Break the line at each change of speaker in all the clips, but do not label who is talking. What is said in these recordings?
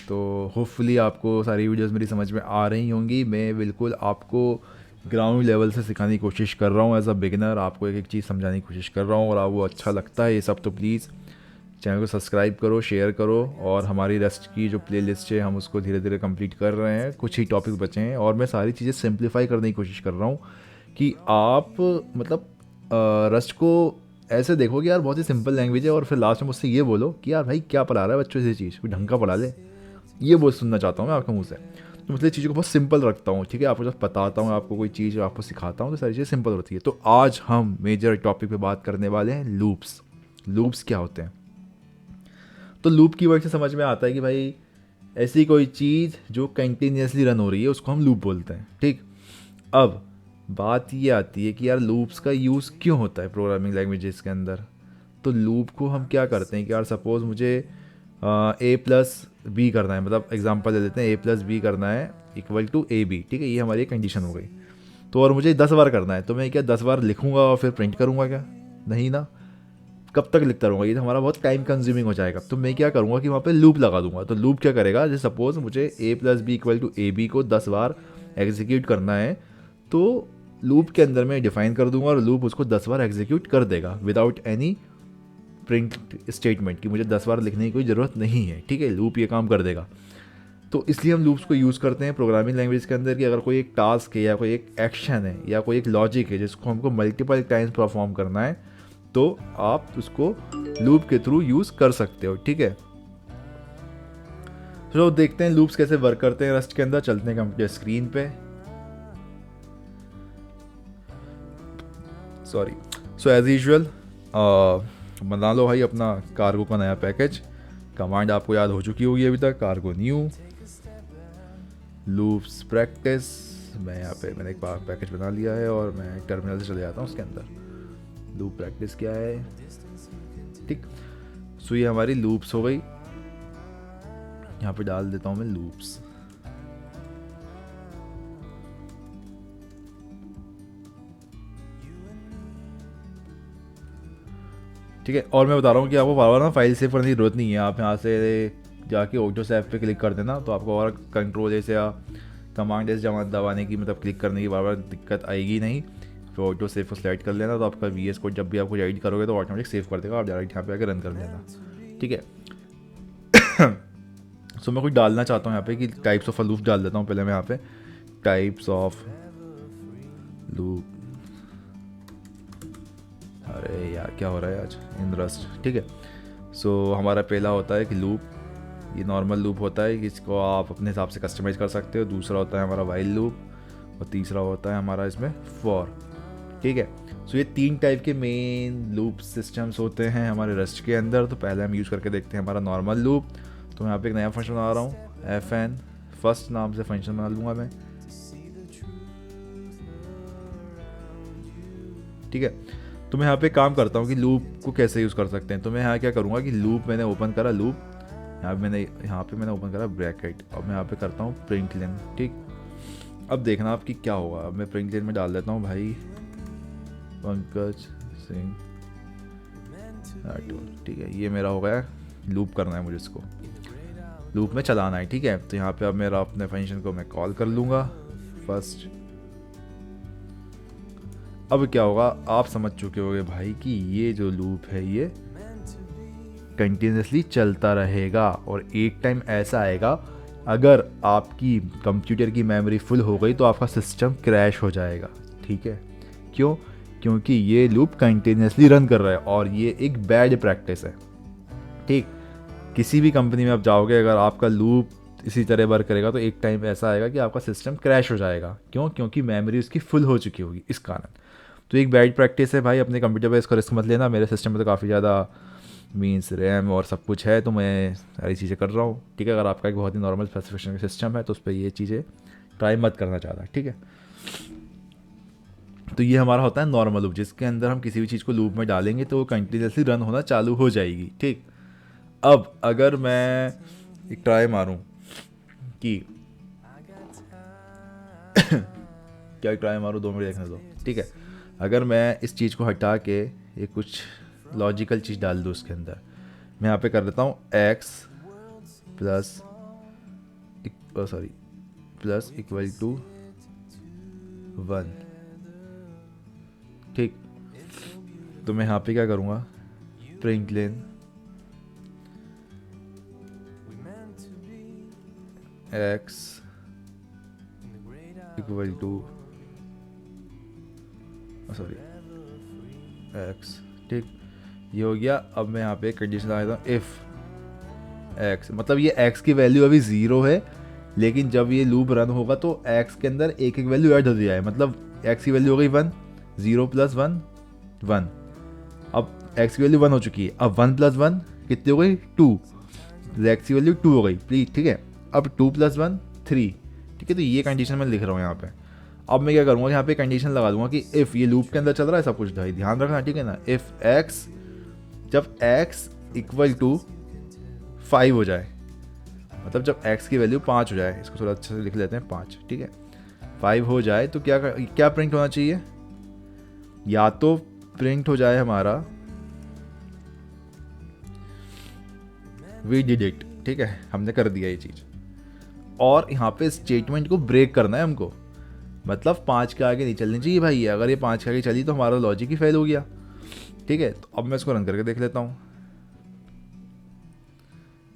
तो होपफुली आपको सारी वीडियोस मेरी समझ में आ रही होंगी। मैं बिल्कुल आपको ग्राउंड लेवल से सिखाने की कोशिश कर रहा हूँ, एज अ बिगिनर आपको एक एक चीज़ समझाने की कोशिश कर रहा हूँ, और आपको अच्छा लगता है ये सब तो प्लीज़ चैनल को सब्सक्राइब करो, शेयर करो। और हमारी रेस्ट की जो प्लेलिस्ट है हम उसको धीरे धीरे कंप्लीट कर रहे हैं, कुछ ही टॉपिक्स बचे हैं और मैं सारी चीज़ें सिंप्लीफाई करने की कोशिश कर रहा हूँ कि आप मतलब रस्ट को ऐसे देखो कि यार बहुत ही सिंपल लैंग्वेज है, और फिर लास्ट में मुझसे ये बोलो कि यार भाई क्या पढ़ा रहा है बच्चों से, चीज़ कोई ढंग का पढ़ा ले। ये बहुत सुनना चाहता हूँ मैं आपके मुंह से। तो मतलब चीज़ों को बहुत सिंपल रखता हूँ, ठीक है। आपको जब बताता हूँ, आपको कोई चीज़ आपको सिखाता हूँ तो सारी चीज़ें सिंपल होती है। तो आज हम मेजर टॉपिक पे बात करने वाले हैं लूप्स। लूप्स क्या होते हैं? तो लूप की वर्ड से समझ में आता है कि भाई ऐसी कोई चीज़ जो कंटिन्यूसली रन हो रही है उसको हम लूप बोलते हैं, ठीक। अब बात ये आती है कि यार लूप्स का यूज़ क्यों होता है प्रोग्रामिंग लैंग्वेजेस के अंदर। तो लूप को हम क्या करते हैं कि यार सपोज़ मुझे ए प्लस बी करना है, मतलब एग्जांपल ले लेते हैं, ए प्लस बी करना है इक्वल टू ए बी, ठीक है, ये हमारी कंडीशन हो गई। तो और मुझे 10 बार करना है, तो मैं क्या 10 बार लिखूंगा और फिर प्रिंट करूंगा क्या? नहीं ना। कब तक लिखता रहूँगा? ये तो हमारा बहुत टाइम कंज्यूमिंग हो जाएगा। तो मैं क्या करूँगा कि वहाँ पे लूप लगा दूंगा। तो लूप क्या करेगा, जैसे सपोज मुझे A plus B equal to A B को 10 बार एग्जीक्यूट करना है, तो लूप के अंदर मैं डिफाइन कर दूंगा और लूप उसको 10 बार एग्जीक्यूट कर देगा विदाउट एनी प्रिंट स्टेटमेंट कि मुझे 10 बार लिखने की कोई ज़रूरत नहीं है, ठीक है। लूप ये काम कर देगा। तो इसलिए हम लूप्स को यूज़ करते हैं प्रोग्रामिंग लैंग्वेज के अंदर कि अगर कोई एक टास्क है या कोई एक एक्शन है या कोई एक लॉजिक है जिसको हमको मल्टीपल टाइम्स परफॉर्म करना है, तो आप उसको लूप के थ्रू यूज़ कर सकते हो, ठीक है। तो देखते हैं लूप्स कैसे वर्क करते हैं रस्ट के अंदर। चलते हैं कंप्यूटर स्क्रीन पे। सॉरी। सो एज यूजल बना लो भाई अपना कार्गो का नया पैकेज। कमांड आपको याद हो चुकी होगी अभी तक, कार्गो न्यू लूप्स प्रैक्टिस। मैं यहाँ पे मैंने एक पैकेज बना लिया है और मैं टर्मिनल से चले जाता हूँ उसके अंदर। लूप प्रैक्टिस क्या है, ठीक। सो ये हमारी लूप्स हो गई। यहाँ पे डाल देता हूँ मैं लूप्स। ठीक है, और मैं बता रहा हूँ कि आपको बार बार ना फाइल सेव करने की जरूरत नहीं है। आप यहाँ से जाके ऑटो सेव पे क्लिक कर देना, तो आपको और कंट्रोल ऐसे या कमांड एस जमा दबाने की मतलब क्लिक करने की बार बार दिक्कत आएगी नहीं। फिर ऑटो सेव को सेलेक्ट कर लेना, तो आपका वी एस कोड जब भी आपको एडिट करोगे तो ऑटोमेटिक सेव कर देगा, आप डायरेक्ट यहाँ पे आकर रन कर लेना, ठीक है। सो मैं कुछ डालना चाहता हूँ यहाँ पे कि टाइप्स ऑफ लूप डाल देता हूँ पहले मैं यहाँ पे। टाइप्स ऑफ लूप, अरे यार क्या हो रहा है आज इन रस्ट, ठीक है। सो हमारा पहला होता है कि लूप, ये नॉर्मल लूप होता है, इसको आप अपने हिसाब से कस्टमाइज़ कर सकते हो। दूसरा होता है हमारा वाइल लूप, और तीसरा होता है हमारा इसमें फॉर, ठीक है। सो ये 3 टाइप के मेन लूप सिस्टम्स होते हैं हमारे रस्ट के अंदर। तो पहले हम यूज़ करके देखते हैं हमारा नॉर्मल लूप। तो मैं यहाँ पे एक नया फंक्शन बना रहा हूँ, एफ एन फर्स्ट नाम से फंक्शन बना लूँगा मैं, ठीक है। तो मैं यहाँ पे काम करता हूँ कि लूप को कैसे यूज़ कर सकते हैं। तो मैं यहाँ क्या करूँगा कि लूप मैंने ओपन करा, लूप यहाँ पे मैंने ओपन करा ब्रैकेट, और मैं यहाँ पे करता हूँ प्रिंट लेन, ठीक। अब देखना आपकी क्या होगा। अब मैं प्रिंट लेन में डाल देता हूँ भाई पंकज सिंह राठौर, ठीक है। ये मेरा हो गया, लूप करना है मुझे, इसको लूप में चलाना है, ठीक है। तो यहाँ पे अब मेरा अपने फंक्शन को मैं कॉल कर लूँगा फर्स्ट। अब क्या होगा, आप समझ चुके होगे भाई कि ये जो लूप है ये कंटिन्यूसली चलता रहेगा, और एक टाइम ऐसा आएगा अगर आपकी कंप्यूटर की मेमोरी फुल हो गई तो आपका सिस्टम क्रैश हो जाएगा, ठीक है। क्यों? क्योंकि ये लूप कंटिन्यूसली रन कर रहा है, और ये एक बैड प्रैक्टिस है, ठीक। किसी भी कंपनी में आप जाओगे, अगर आपका लूप इसी तरह वर्क करेगा तो एक टाइम ऐसा आएगा कि आपका सिस्टम क्रैश हो जाएगा। क्यों? क्योंकि मेमोरी उसकी फुल हो चुकी होगी, इस कारण। तो एक बैड प्रैक्टिस है भाई, अपने कंप्यूटर पर इसका रिस्क मत लेना। मेरे सिस्टम में तो काफ़ी ज़्यादा मीन्स रैम और सब कुछ है, तो मैं सारी चीज़ें कर रहा हूँ, ठीक है। अगर आपका एक बहुत ही नॉर्मल स्पेसिफिकेशन का सिस्टम है तो उस पर ये चीज़ें ट्राई मत करना चाहता, ठीक है। तो ये हमारा होता है नॉर्मल लूप, जिसके अंदर हम किसी भी चीज़ को लूप में डालेंगे तो वो कंटिन्यूसली रन होना चालू हो जाएगी, ठीक। अब अगर मैं एक ट्राई मारूं कि क्या ट्राई मारूं, 2 मिनट देखने दो, ठीक है। अगर मैं इस चीज़ को हटा के एक कुछ लॉजिकल चीज़ डाल दूँ उसके अंदर, मैं यहाँ पे कर देता हूँ x plus sorry plus equal to 1। ठीक, तो मैं यहाँ पे क्या करूँगा, print len x equal to sorry x। ठीक, ये हो गया। अब मैं यहाँ पे कंडीशन लगा देता हूँ, इफ़ x, मतलब ये x की वैल्यू अभी 0 है, लेकिन जब ये लूप रन होगा तो x के अंदर एक एक वैल्यू ऐड हो जाए, मतलब x की वैल्यू हो गई 1, 0 प्लस 1 1। अब x की वैल्यू 1 हो चुकी है, अब 1 प्लस 1 कितनी हो गई 2, x की वैल्यू 2 हो गई प्लीज। ठीक है, अब 2 प्लस 1 3। ठीक है, तो ये कंडीशन मैं लिख रहा हूँ यहाँ पे। अब मैं क्या करूँगा, यहाँ पे कंडीशन लगा दूंगा कि इफ़ ये लूप के अंदर चल रहा है सब कुछ, भाई ध्यान रखना, ठीक है ना। इफ़ x, जब x इक्वल टू 5 हो जाए, मतलब जब x की वैल्यू 5 हो जाए, इसको थोड़ा अच्छे से लिख लेते हैं 5। ठीक है, 5 हो जाए तो क्या प्रिंट होना चाहिए, या तो प्रिंट हो जाए हमारा वी डिड इट। ठीक है, हमने कर दिया ये चीज़, और यहाँ पे स्टेटमेंट को ब्रेक करना है हमको, मतलब 5 के आगे नहीं चलनी चाहिए भाई। अगर ये 5 के आगे चली तो हमारा लॉजिक ही फेल हो गया। ठीक है, तो अब मैं इसको रन करके देख लेता हूँ।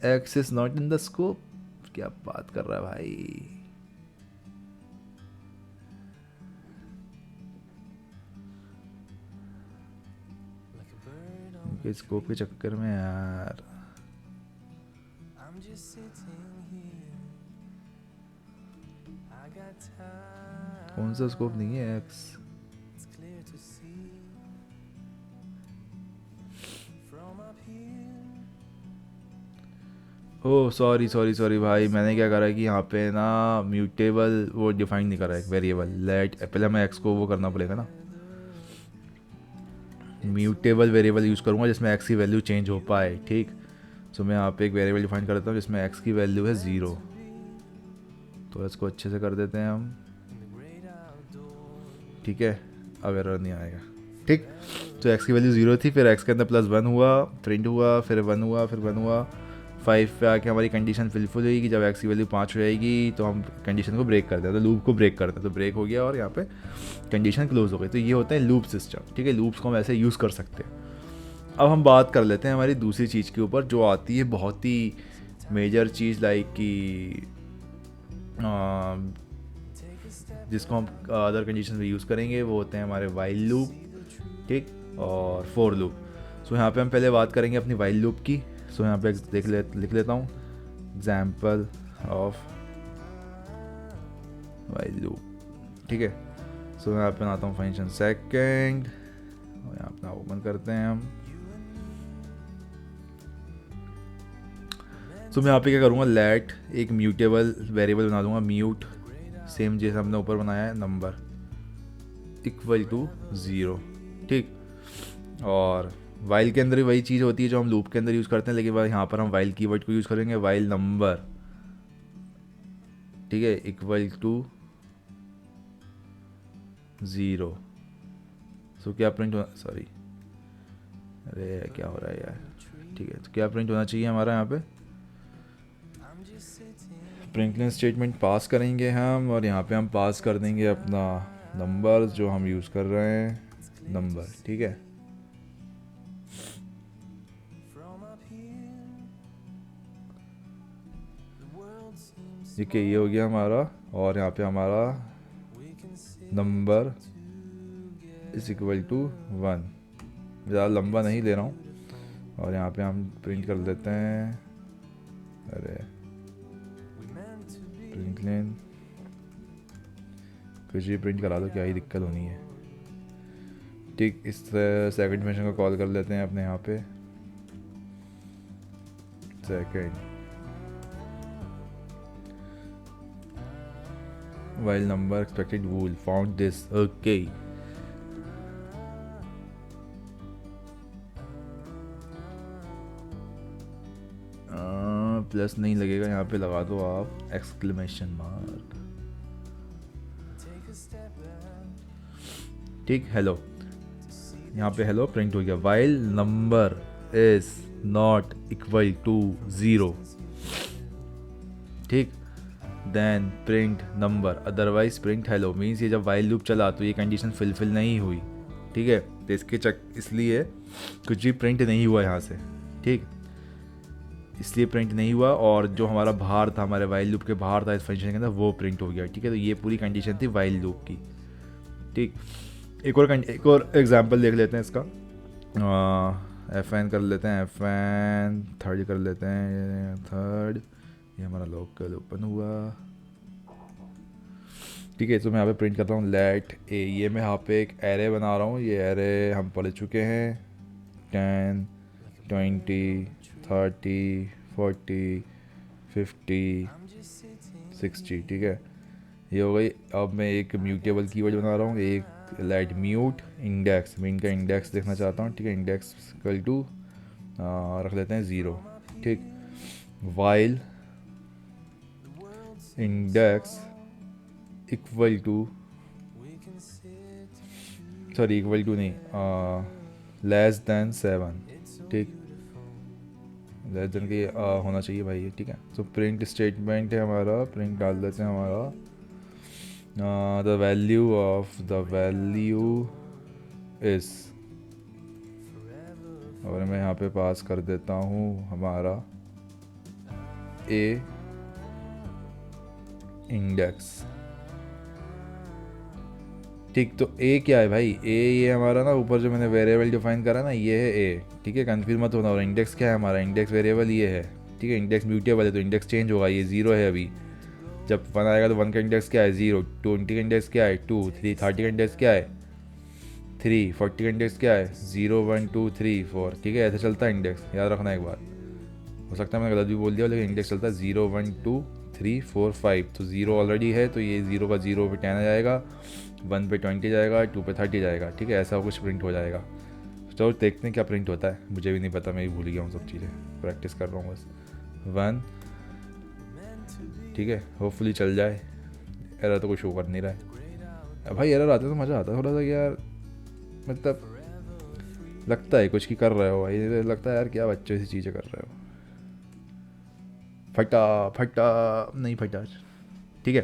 X is not in the scope, क्या बात कर रहा है भाई। इनके स्कोप के चक्कर में यार, कौन सा स्कोप नहीं है एक्स। ओह सॉरी भाई, मैंने क्या करा है कि यहाँ पे ना म्यूटेबल वो डिफाइन नहीं करा है, वेरिएबल लेट। पहले हमें एक्स को वो करना पड़ेगा ना, म्यूटेबल वेरिएबल यूज़ करूँगा जिसमें एक्स की वैल्यू चेंज हो पाए। ठीक, सो मैं यहाँ पे एक वेरिएबल डिफाइन कर देता हूँ जिसमें एक्स की वैल्यू है 0। तो इसको अच्छे से कर देते हैं हम। ठीक है, अब एरर नहीं आएगा। ठीक, तो एक्स की वैल्यू 0 थी, फिर एक्स के अंदर प्लस 1 हुआ, प्रिंट हुआ, फिर 1 हुआ, फिर 1 हुआ, 5 पे आके हमारी कंडीशन फिलफुल होगी कि जब एक्स की वैल्यू 5 हो जाएगी तो हम कंडीशन को ब्रेक करते हैं, तो लूप को ब्रेक करते हैं, तो ब्रेक हो गया और यहाँ पे कंडीशन क्लोज हो गई। तो ये होता है लूप सिस्टम। ठीक है, लूप्स को हम ऐसे यूज़ कर सकते हैं। अब हम बात कर लेते हैं हमारी दूसरी चीज़ के ऊपर, जो आती है बहुत ही मेजर चीज़, लाइक कि जिसको हम अदर कंडीशन में यूज़ करेंगे, वो होते हैं हमारे वाइल लूप। ठीक, और फॉर लूप। सो यहाँ पे हम पहले बात करेंगे अपनी वाइल लूप की। सो यहाँ पे लिख लेता हूँ एग्जाम्पल ऑफ वाइल लूप। ठीक है, सो यहाँ पे आता हूँ फंक्शन सेकंड, और यहाँ अपना ओपन करते हैं हम। सो मैं यहाँ पे क्या करूँगा, लेट एक म्यूटेबल वेरिएबल बना दूंगा, म्यूट, सेम जैसे हमने ऊपर बनाया है, नंबर इक्वल टू 0। ठीक, और वाइल के अंदर भी वही चीज़ होती है जो हम लूप के अंदर यूज़ करते हैं, लेकिन यहाँ पर हम वाइल कीवर्ड को यूज़ करेंगे, वाइल नंबर। ठीक है, इक्वल टू 0। सो क्या प्रिंट होना, सॉरी अरे क्या हो रहा है यार। ठीक है, तो क्या प्रिंट होना चाहिए हमारा, यहाँ पे प्रिंटलेन स्टेटमेंट पास करेंगे हम, और यहाँ पे हम पास कर देंगे अपना नंबर जो हम यूज़ कर रहे हैं, नंबर। ठीक है, ठीक है, ये हो गया हमारा, और यहाँ पे हमारा नंबर इज इक्वल टू 1। ज़्यादा लंबा नहीं ले रहा हूँ, और यहाँ पे हम प्रिंट कर देते हैं, अरे प्रिंट लेन कुछ भी प्रिंट करा दो, क्या ही दिक्कत होनी है। ठीक, इस सेकंड फंक्शन को कॉल कर लेते हैं अपने यहाँ पे, second while number expected wool found this। okay, plus नहीं लगेगा, यहाँ पे लगा दो आप एक्सक्लेमेशन मार्क। ठीक, हेलो, यहाँ पे हेलो प्रिंट हो गया, while number is not equal to 0। ठीक, then print number otherwise print hello. Means ये जब वाइल लूप चला तो ये कंडीशन फिलफिल नहीं हुई, ठीक है। तो इसके इसलिए कुछ भी प्रिंट नहीं हुआ यहाँ से, ठीक, इसलिए प्रिंट नहीं हुआ। और जो हमारा बाहर था, हमारे वाइल लूप के बाहर था इस फंक्शन के अंदर, वो प्रिंट हो गया, ठीक है। तो ये पूरी कंडीशन थी वाइल लूप की, ठीक। एक और एग्जांपल देख लेते हैं इसका। एफ एन कर लेते हैं, एफ एन थर्ड कर लेते हैं, थर्ड, ये हमारा लोकल ओपन हुआ, ठीक है। तो मैं यहाँ पे प्रिंट कर रहा हूँ लेट ए। ये मैं यहाँ पे एक एरे बना रहा हूँ, ये एरे हम पढ़ चुके हैं, 10 20 30 40 50 60, ठीक है। ये हो गई। अब मैं एक म्यूटेबल कीवर्ड बना रहा हूँ, एक लेट म्यूट इंडेक्स। मैं इनका इंडेक्स देखना चाहता हूँ, ठीक है। इंडेक्स इक्वल टू रख लेते हैं 0, ठीक। While index equal to, sorry equal to नहीं, लेस देन 7, ठीक। लेस देन के होना चाहिए भाई ये, ठीक है। तो प्रिंट स्टेटमेंट है हमारा, प्रिंट डाल देते हैं हमारा the value of the value इस, और मैं यहाँ पे पास कर देता हूँ हमारा ए इंडेक्स, ठीक। तो ए क्या है भाई, ए ये हमारा ना ऊपर जो मैंने वेरिएबल डिफाइन करा ना, ये है ए, ठीक है। कंफ्यूज मत होना। और इंडेक्स क्या है हमारा, इंडेक्स वेरिएबल ये है, ठीक है। इंडेक्स म्यूटेबल है तो इंडेक्स चेंज होगा, ये 0 है अभी। जब 1 आएगा तो 1 का इंडेक्स क्या है 0, 20 का इंडेक्स क्या है 2, 3 30 का इंडेक्स क्या है 3, 40 का इंडेक्स क्या है 0 1 2 3 4, ठीक है। ऐसे चलता है इंडेक्स, याद रखना एक बार। हो सकता है मैंने गलत भी बोल दिया, लेकिन इंडेक्स चलता है 0 1 2 3 4 5। तो 0 ऑलरेडी है, तो ये 0 का 0 पे 10 आ जाएगा, 1 पे 20 जाएगा, 2 पे 30 जाएगा, ठीक है। ऐसा कुछ प्रिंट हो जाएगा। चलो देखते हैं क्या प्रिंट होता है, मुझे भी नहीं पता, मैं भी भूल गया हूँ सब चीज़ें, प्रैक्टिस कर रहा हूँ बस। 1, ठीक है, होपफुली चल जाए। एरर तो कुछ शो कर नहीं रहा है। अब भाई एरर आते तो मज़ा आता थोड़ा सा यार, मतलब लगता है कुछ की कर रहे हो भाई, लगता है यार क्या बच्चों ऐसी चीज़ें कर रहे हो। फटा नहीं फटा, ठीक है।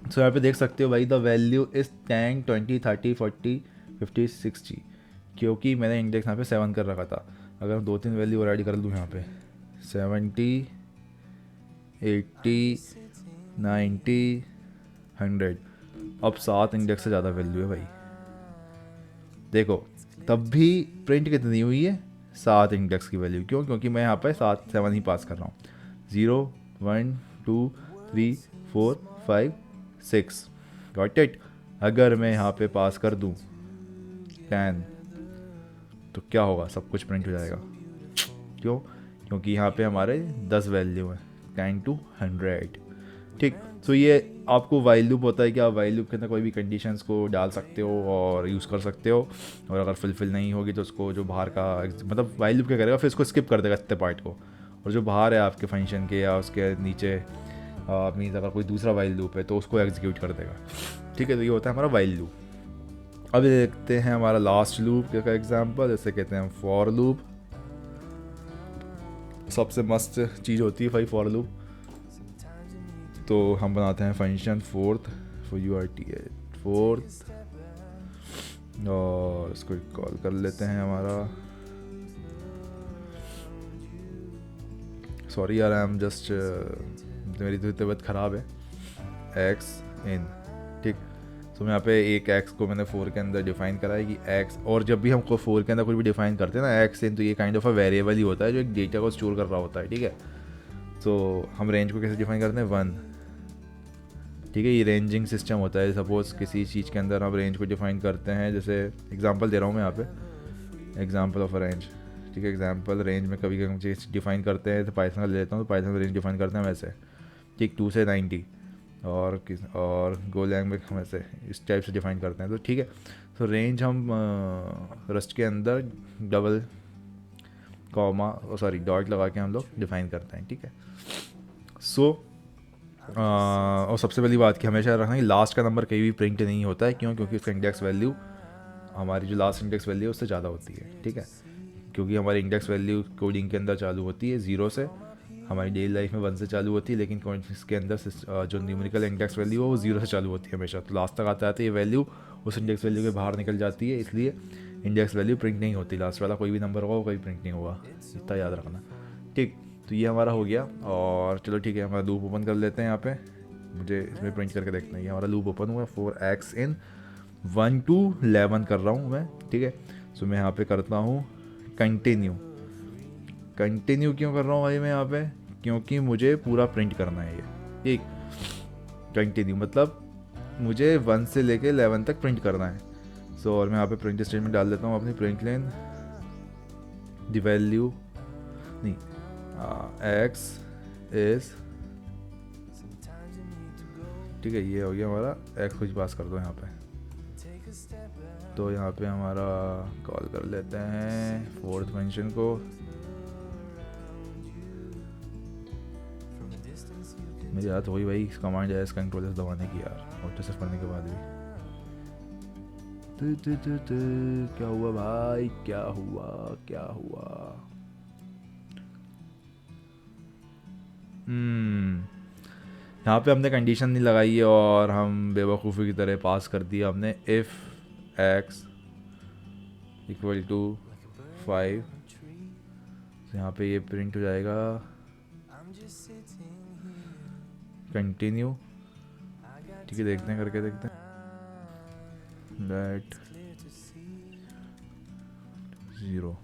सो यहाँ पे देख सकते हो भाई, द वैल्यू इज़ 10 20 30 40 50 60, क्योंकि मैंने इंडेक्स यहाँ पे 7 कर रखा था। अगर मैं 2-3 वैल्यू और ऐड कर दूँ यहाँ पे 70 80 90 100, अब 7 इंडेक्स से ज़्यादा वैल्यू है भाई। देखो तब भी प्रिंट कितनी हुई है, 7 इंडेक्स की वैल्यू। क्यों? क्योंकि मैं यहाँ पे 7 ही पास कर रहा हूँ। 0 1 2 3 4 5 6, गॉट इट। अगर मैं यहाँ पे पास कर दूँ 10, तो क्या होगा, सब कुछ प्रिंट हो जाएगा। क्यों? क्योंकि यहाँ पे हमारे 10 वैल्यू हैं, 10 to 100, ठीक। तो ये आपको वाइल लूप होता है कि आप वाइल लूप के अंदर कोई भी कंडीशंस को डाल सकते हो और यूज़ कर सकते हो, और अगर फुलफिल नहीं होगी तो उसको जो बाहर का, मतलब वाइल लूप क्या करेगा, फिर इसको स्किप कर देगा इतने पार्ट को, और जो बाहर है आपके फंक्शन के या उसके नीचे मीन्स अगर कोई दूसरा वाइल लूप है तो उसको एग्जीक्यूट कर देगा, ठीक है। तो ये होता है हमारा वाइल लूप। अब देखते हैं हमारा लास्ट लूप का एग्जाम्पल, जैसे कहते हैं फॉर लूप। सबसे मस्त चीज़ होती है भाई फॉर लूप। तो हम बनाते हैं फंक्शन फोर्थ फॉर फोर्थ, और इसको कॉल कर लेते हैं हमारा, सॉरी यार आई एम जस्ट, मेरी तो तबीयत ख़राब है, एक्स इन, ठीक। तो मैं यहाँ पे एक एक्स को मैंने 4 के अंदर डिफाइन करा है कि एक्स, और जब भी हमको 4 के अंदर कुछ भी डिफाइन करते हैं ना एक्स इन, तो ये काइंड ऑफ अ वेरिएबल ही होता है जो एक डेटा को स्टोर कर रहा होता है, ठीक है। तो हम रेंज को कैसे डिफाइन करते हैं 1, ठीक है। ये रेंजिंग सिस्टम होता है। सपोज़ किसी चीज़ के अंदर हम रेंज को डिफाइन करते हैं, जैसे एग्जांपल दे रहा हूँ मैं यहाँ पे, एग्जांपल ऑफ अ रेंज, ठीक है। एग्जांपल रेंज में कभी कभी चीज़ डिफाइन करते हैं, तो पाइथन का ले लेता हूँ, तो पाइथन में रेंज डिफाइन करते हैं वैसे, ठीक, 2 से 90, और गोलैंग में हम ऐसे इस टाइप से डिफाइन करते हैं, तो ठीक है। तो रेंज हम रस्ट के अंदर डबल कॉमा सॉरी डॉट लगा के हम लोग डिफाइन करते हैं, ठीक है। सो और सबसे पहली बात कि हमेशा रखना कि लास्ट का नंबर कहीं भी प्रिंट नहीं होता है। क्यों? क्योंकि उसका इंडेक्स वैल्यू, हमारी जो लास्ट इंडेक्स वैल्यू है उससे ज़्यादा होती है, ठीक है। क्योंकि हमारी इंडेक्स वैल्यू कोडिंग के अंदर चालू होती है 0 से, हमारी डेली लाइफ में 1 से चालू होती है, लेकिन इसके अंदर जो न्यूमेरिकल इंडेक्स वैल्यू है वो 0 से चालू होती है हमेशा। तो लास्ट तक आते आते ये वैल्यू उस इंडेक्स वैल्यू के बाहर निकल जाती है, इसलिए इंडेक्स वैल्यू प्रिंट नहीं होती। लास्ट वाला कोई भी नंबर होगा वो कभी प्रिंट नहीं होगा, इतना याद रखना। ठीक, तो ये हमारा हो गया। और चलो ठीक है, हमारा लूप ओपन कर लेते हैं। यहाँ पे मुझे इसमें प्रिंट करके देखना है। ये हमारा लूप ओपन हुआ 4x in 1 to 11 कर रहा हूँ मैं, ठीक है। सो मैं यहाँ पे करता हूँ कंटिन्यू। कंटिन्यू क्यों कर रहा हूँ भाई मैं यहाँ पे? क्योंकि मुझे पूरा प्रिंट करना है ये, ठीक। कंटिन्यू मतलब मुझे 1 से लेके 11 तक प्रिंट करना है। सो और मैं यहाँ पे प्रिंट स्टेटमेंट डाल देता हूँ अपनी। प्रिंट लेन द वैल्यू नहीं x इज, ठीक है, ये हो गया हमारा। x कुछ पास कर दो यहाँ पे। तो यहाँ पे हमारा कॉल कर लेते हैं फोर्थ फंक्शन को। मेरी याद हो गई भाई कमांड एस कंट्रोल एस दबाने की यार, ऑटो से पढ़ने के बाद भी। क्या हुआ भाई, क्या हुआ, क्या हुआ? यहाँ पे हमने कंडीशन नहीं लगाई है और हम बेवकूफ़ी की तरह पास कर दिया हमने इफ़ x इक्वल टू 5। तो यहाँ पे ये प्रिंट हो जाएगा कंटिन्यू, ठीक है। देखते हैं, करके देखते हैं। दैट 0,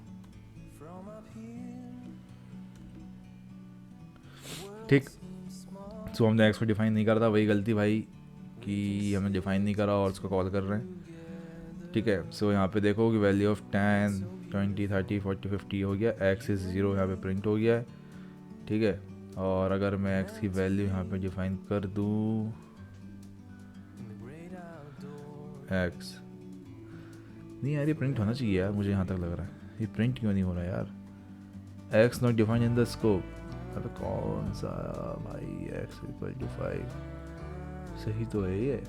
ठीक। सो हमने एक्स को डिफाइन नहीं करा था, वही गलती भाई कि हमने डिफाइन नहीं करा और उसको कॉल कर रहे हैं, ठीक है। सो यहाँ पे देखो कि वैल्यू ऑफ 10 20 30 40 50 हो गया। एक्स इज़ 0 यहाँ पे प्रिंट हो गया है, ठीक है। और अगर मैं एक्स की वैल्यू यहाँ पे डिफाइन कर दूँ एक्स, नहीं यार ये प्रिंट होना चाहिए यार, मुझे यहाँ तक लग रहा है। ये प्रिंट क्यों नहीं हो रहा यार? X not defined in the scope. अबे कौन सा भाई एक्स इक्वल टू 5? सही तो है ये।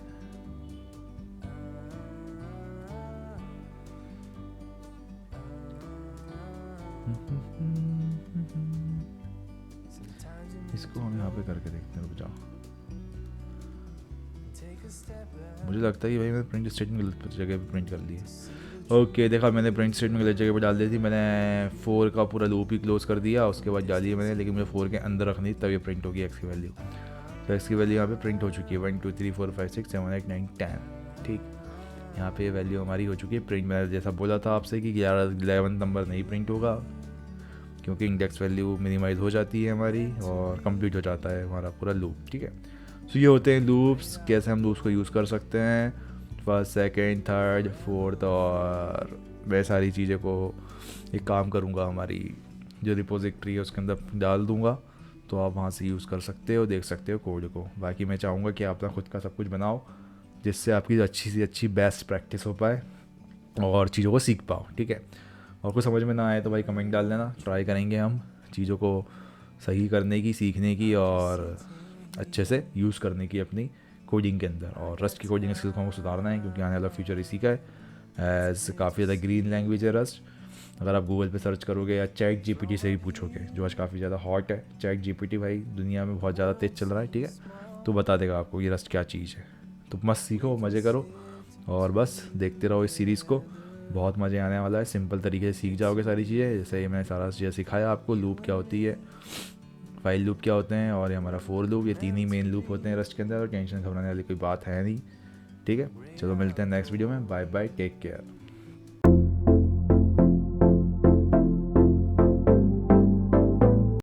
इसको हम यहाँ पे करके देखते हैं, रुक जाओ। मुझे लगता है कि भाई मैंने प्रिंट स्टेटमेंट गलत जगह पे प्रिंट कर ली है। ओके, देखा मैंने प्रिंट स्टेटमेंट गलत जगह पे डाल दी थी। मैंने 4 का पूरा लूप ही क्लोज कर दिया, उसके बाद डाली है मैंने, लेकिन मुझे 4 के अंदर रखनी थी, तब ये प्रिंट होगी एक्स की वैल्यू। तो एक्स की वैल्यू यहाँ पे प्रिंट हो चुकी है 1 2 3 4 5 6 7 8 9 10, ठीक। यहाँ पे वैल्यू हमारी हो चुकी है प्रिंट। मैंने जैसा बोला था आपसे कि 11 नंबर नहीं प्रिंट होगा, क्योंकि इंडेक्स वैल्यू मिनिमाइज हो जाती है हमारी और कंप्लीट हो जाता है हमारा पूरा लूप, ठीक है। सो ये होते हैं लूप्स। कैसे हम लूप्स को यूज़ कर सकते हैं, फर्स्ट सेकंड थर्ड फोर्थ, और मैं सारी चीज़ें को एक काम करूँगा, हमारी जो रिपोजिटरी है उसके अंदर डाल दूँगा, तो आप वहाँ से यूज़ कर सकते हो, देख सकते हो कोड को। बाकी मैं चाहूँगा कि आप अपना खुद का सब कुछ बनाओ, जिससे आपकी अच्छी से अच्छी बेस्ट प्रैक्टिस हो पाए और चीज़ों को सीख पाओ, ठीक है। और कुछ समझ में ना आए तो भाई कमेंट डाल देना, ट्राई करेंगे हम चीज़ों को सही करने की, सीखने की और अच्छे से यूज़ करने की अपनी कोडिंग के अंदर। और रस्ट की कोडिंग स्किल्स को हमको सुधारना है, क्योंकि आने वाला फ्यूचर इसी का है। एज काफ़ी ज़्यादा ग्रीन लैंग्वेज है रस्ट। अगर आप गूगल पे सर्च करोगे या चैट जीपीटी से भी पूछोगे, जो आज काफ़ी ज़्यादा हॉट है, चैट जीपीटी भाई दुनिया में बहुत ज़्यादा तेज़ चल रहा है, ठीक है। तो बता देगा आपको ये रस्ट क्या चीज़ है। तो मस्त सीखो, मज़े करो और बस देखते रहो इस सीरीज़ को, बहुत मज़े आने वाला है। सिंपल तरीके से सीख जाओगे सारी चीज़ें, जैसे ही मैंने सारा चीज़ें सिखाया आपको। लूप क्या होती है, फाइल लूप क्या होते हैं, और ये हमारा फोर लूप, ये 3 ही मेन लूप होते हैं रस्ट के अंदर। और टेंशन घबराने वाली कोई बात है नहीं, ठीक है। चलो मिलते हैं नेक्स्ट वीडियो में, बाय बाय, टेक केयर।